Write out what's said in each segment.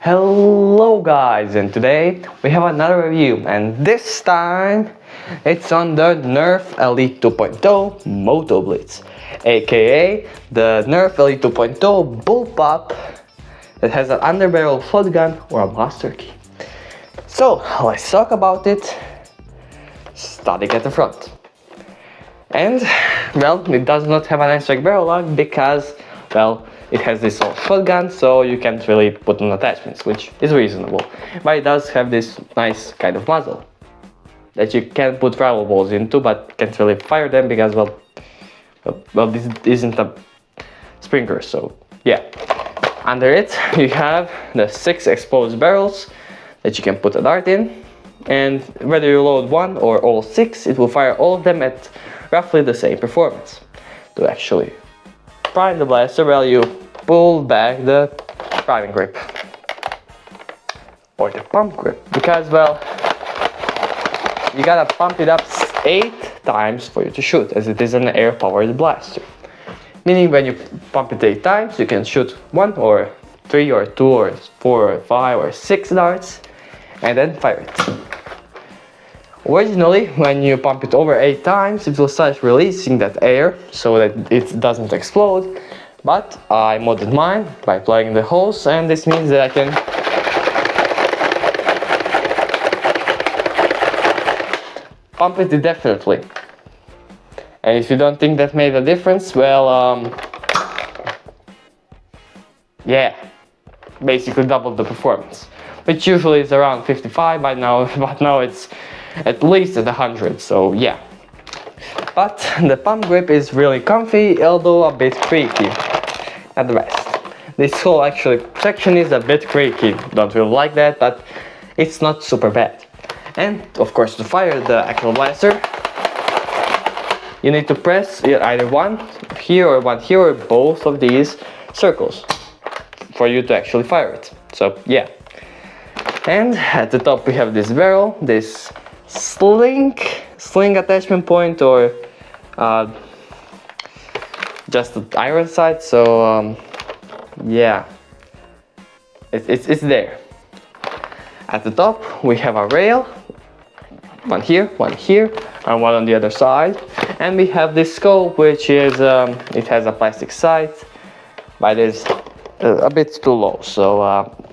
Hello guys, and today we have another review, and this time it's on the NERF Elite 2.0 MotoBlitz, aka the NERF Elite 2.0 BULLPUP that has an underbarrel float gun or a master key. So let's talk about it, starting at the front. And well, it does not have an anti-strike barrel lock because, well, it has this old shotgun, so you can't really put on attachments, which is reasonable. But it does have this nice kind of muzzle that you can put rifle balls into, but can't really fire them because, well, this isn't a sprinkler, so yeah. Under it, you have the 6 exposed barrels that you can put a dart in, and whether you load one or all 6, it will fire all of them at roughly the same performance. To actually prime the blaster, well, you pull back the priming grip or the pump grip because, well, you gotta pump it up 8 times for you to shoot, as it is an air-powered blaster. Meaning when you pump it 8 times, you can shoot 1 or 3 or 2 or 4 or 5 or 6 darts and then fire it. Originally, when you pump it over 8 times, it will start releasing that air so that it doesn't explode. But I modded mine by plugging the hose, and this means that I can pump it indefinitely. And if you don't think that made a difference, well, yeah, basically doubled the performance, which usually is around 55 by now, but now it's at least at 100, so yeah. But the pump grip is really comfy, although a bit creaky at the best. This whole actually section is a bit creaky, don't really like that, but it's not super bad. And of course, to fire the actual blaster, you need to press either one here or both of these circles for you to actually fire it. So yeah. And at the top we have this barrel, this sling attachment point, or just the iron sight. So yeah, it's there. At the top we have a rail, one here, and one on the other side. And we have this scope, which is it has a plastic sight, but it's a bit too low, so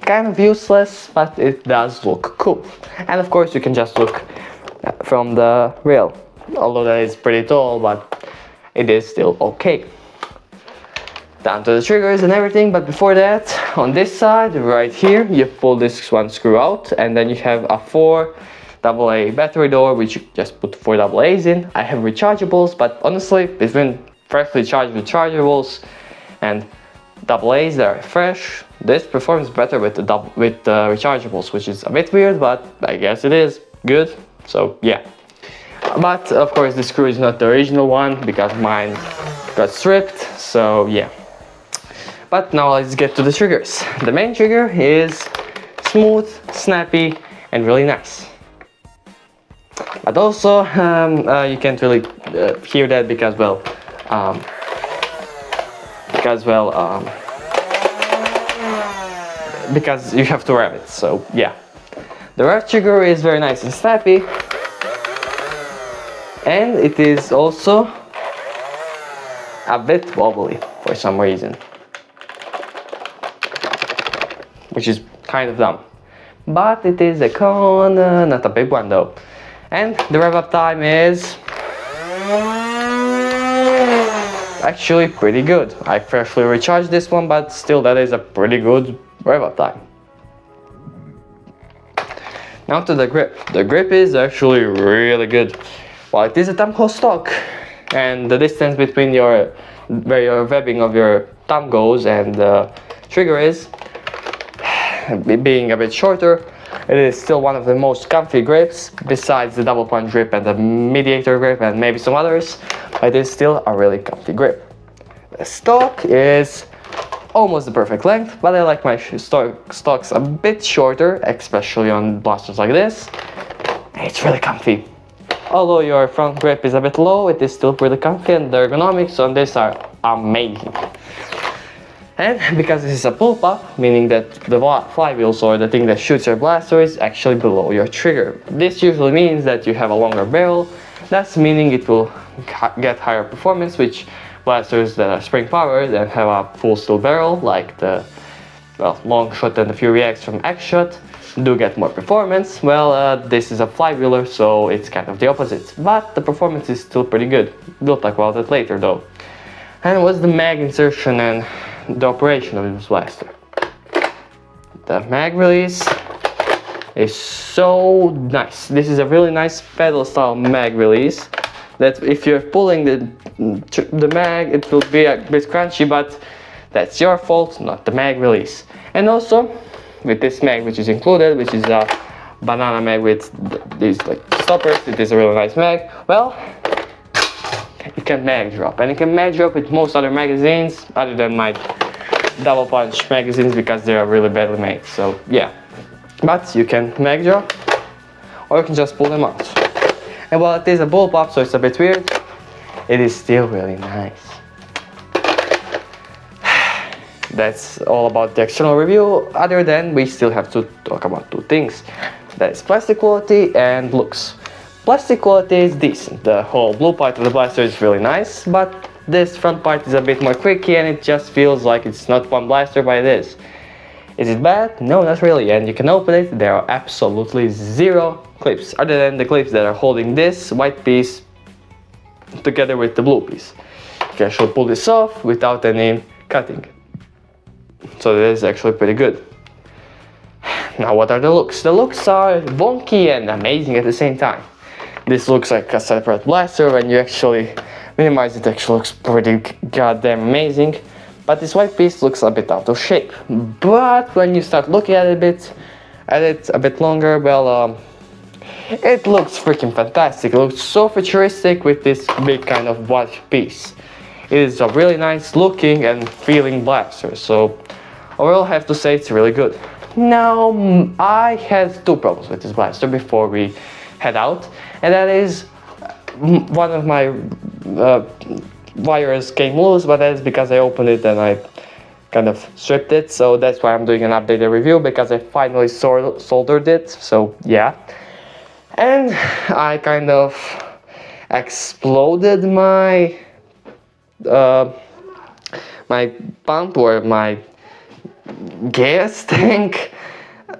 kind of useless, but it does look cool. And of course you can just look from the rail, although that is pretty tall, but it is still okay. Down to the triggers and everything, but before that, on this side, right here, you pull this one screw out, and then you have a 4 AA battery door, which you just put 4 AA's in. I have rechargeables, but honestly, between freshly charged rechargeables and AA's that are fresh, this performs better with the rechargeables, which is a bit weird, but I guess it is good. So yeah. But of course, the screw is not the original one because mine got stripped. So yeah. But now let's get to the triggers. The main trigger is smooth, snappy, and really nice. But also, you can't really hear that because, well, because you have to rev it, so yeah. The rev trigger is very nice and snappy, and it is also a bit wobbly for some reason, which is kind of dumb. But it is a con, not a big one though. And the rev up time is actually pretty good. I freshly recharged this one, but still that is a pretty good rev up time. Now to the grip. The grip is actually really good. While it is a thumb hole stock, and the distance between where your webbing of your thumb goes and the trigger is being a bit shorter, it is still one of the most comfy grips, besides the double punch grip and the mediator grip and maybe some others. It is still a really comfy grip. The stock is almost the perfect length, but I like my stocks a bit shorter, especially on blasters like this. It's really comfy. Although your front grip is a bit low, it is still pretty comfy, and the ergonomics on this are amazing. And because this is a bullpup, meaning that the flywheels or the thing that shoots your blaster is actually below your trigger. This usually means that you have a longer barrel, thus meaning it will get higher performance, which blasters that are spring powered and have a full steel barrel like the long shot and the Fury X from X Shot do get more performance. Well, this is a flywheeler, so it's kind of the opposite, but the performance is still pretty good. We'll talk about it later though. And what's the mag insertion and the operation of this blaster? The mag release is so nice. This is a really nice pedal style mag release that if you're pulling the mag, it will be a bit crunchy, but that's your fault, not the mag release. And also with this mag which is included, which is a banana mag with these like stoppers, it is a really nice mag. Well, you can mag drop, and you can mag drop with most other magazines other than my double punch magazines because they are really badly made. So yeah, but you can mag drop or you can just pull them out. And while it is a bullpup, so it's a bit weird, it is still really nice. That's all about the external review, other than we still have to talk about two things. That is plastic quality and looks. Plastic quality is decent. The whole blue part of the blaster is really nice, but this front part is a bit more creaky and it just feels like it's not one blaster, but it is. Is it bad? No, not really. And you can open it, there are absolutely zero clips, other than the clips that are holding this white piece together with the blue piece. You can actually pull this off without any cutting. So this is actually pretty good. Now what are the looks? The looks are wonky and amazing at the same time. This looks like a separate blaster. When you actually minimize it, actually looks pretty goddamn amazing. But this white piece looks a bit out of shape. But when you start looking at it a bit longer, well, it looks freaking fantastic. It looks so futuristic with this big kind of white piece. It is a really nice looking and feeling blaster. So overall, I have to say it's really good. Now, I had two problems with this blaster before we head out, and that is one of my wires came loose, but that is because I opened it and I kind of stripped it, so that's why I'm doing an updated review, because I finally soldered it, so yeah. And I kind of exploded my my pump or my gas tank.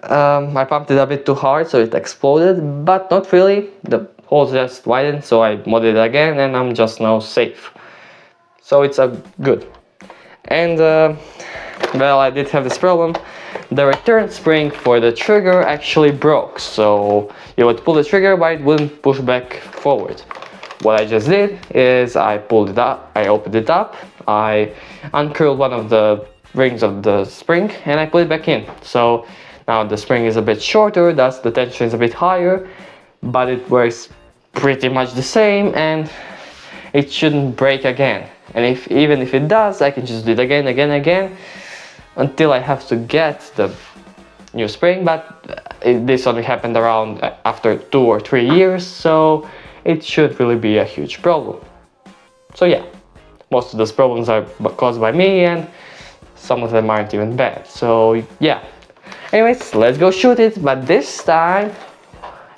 I pumped it a bit too hard, so it exploded, but not really. The holes just widened, so I modded it again, and I'm just now safe. So it's a good. And well, I did have this problem. The return spring for the trigger actually broke, so you would pull the trigger, but it wouldn't push back forward. What I just did is I pulled it up, I opened it up, I uncurled one of the rings of the spring, and I put it back in. So now the spring is a bit shorter, thus the tension is a bit higher, but it works pretty much the same, and it shouldn't break again. And even if it does, I can just do it again, until I have to get the new spring. But this only happened around after 2 or 3 years, so it should really be a huge problem. So yeah, most of those problems are caused by me, and some of them aren't even bad. So yeah, anyways, let's go shoot it, but this time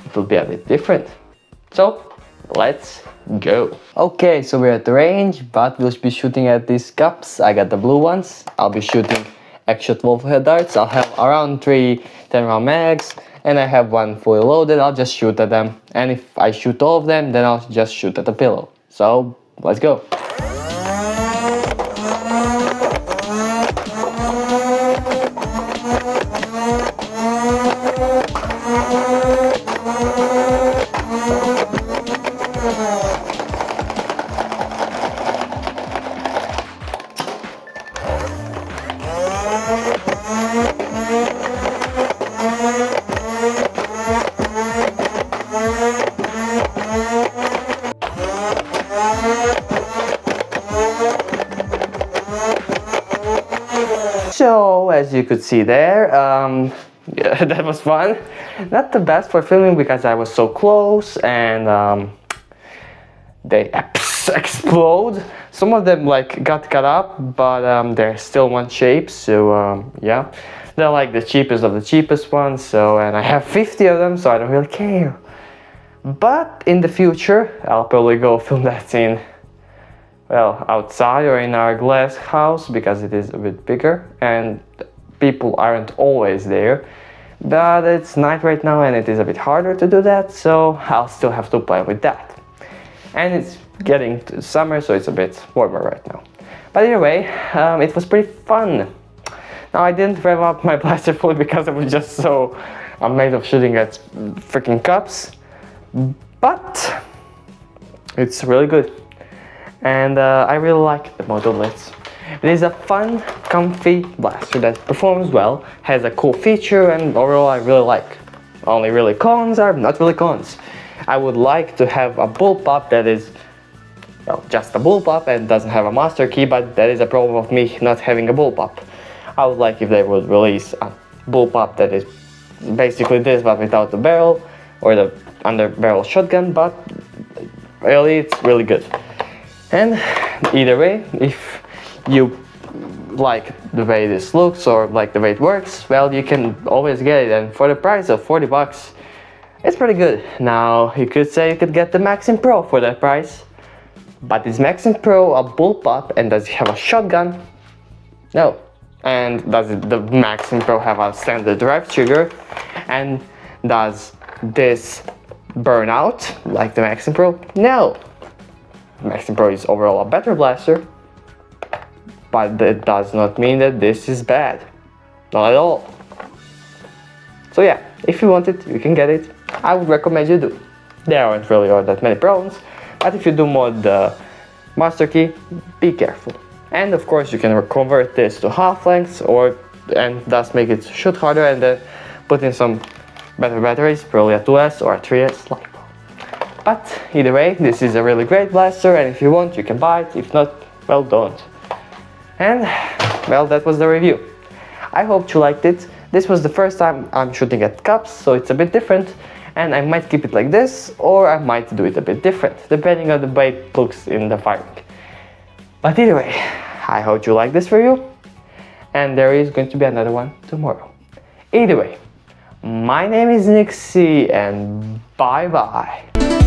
it will be a bit different. So let's go. Okay, so we're at the range, but we'll be shooting at these cups. I got the blue ones. I'll be shooting X-Shot Wolf head darts. I'll have around 3 10-round mags, and I have one fully loaded. I'll just shoot at them, and if I shoot all of them, then I'll just shoot at the pillow. So let's go. So, as you could see there, yeah, that was fun. Not the best for filming because I was so close and they explode. Some of them like got cut up, but they're still one shape, so yeah. They're like the cheapest of the cheapest ones, so, and I have 50 of them, so I don't really care. But in the future, I'll probably go film that scene, well, outside or in our glass house, because it is a bit bigger and people aren't always there. But it's night right now and it is a bit harder to do that, so I'll still have to play with that. And it's getting to summer, so it's a bit warmer right now. But either way, it was pretty fun. Now I didn't rev up my blaster fully because I was just so amazed of shooting at freaking cups. But it's really good. And I really like the MotoBlitz. It is a fun, comfy blaster that performs well, has a cool feature, and overall I really like. Only really cons are not really cons. I would like to have a bullpup that is, well, just a bullpup and doesn't have a master key, but that is a problem of me not having a bullpup. I would like if they would release a bullpup that is basically this but without the barrel or the under barrel shotgun, but really it's really good. And either way, if you like the way this looks or like the way it works, well, you can always get it, and for the price of 40 bucks, it's pretty good. Now, you could say you could get the Maxim Pro for that price, but is Maxim Pro a bullpup and does it have a shotgun? No. And does the Maxim Pro have a standard drive trigger? And does this burn out like the Maxim Pro? No. The Maxim Pro is overall a better blaster, but it does not mean that this is bad. Not at all. So yeah, if you want it, you can get it. I would recommend you do. There aren't really all that many problems, but if you do mod the master key, be careful. And of course you can convert this to half lengths and thus make it shoot harder, and then put in some better batteries, probably a 2S or a 3S LiPo. But either way, this is a really great blaster, and if you want, you can buy it. If not, well, don't. And well, that was the review. I hope you liked it. This was the first time I'm shooting at cups, so it's a bit different, and I might keep it like this, or I might do it a bit different, depending on the way it looks in the firing. But either way, I hope you like this review, and there is going to be another one tomorrow. Either way, my name is Nixie, and bye bye.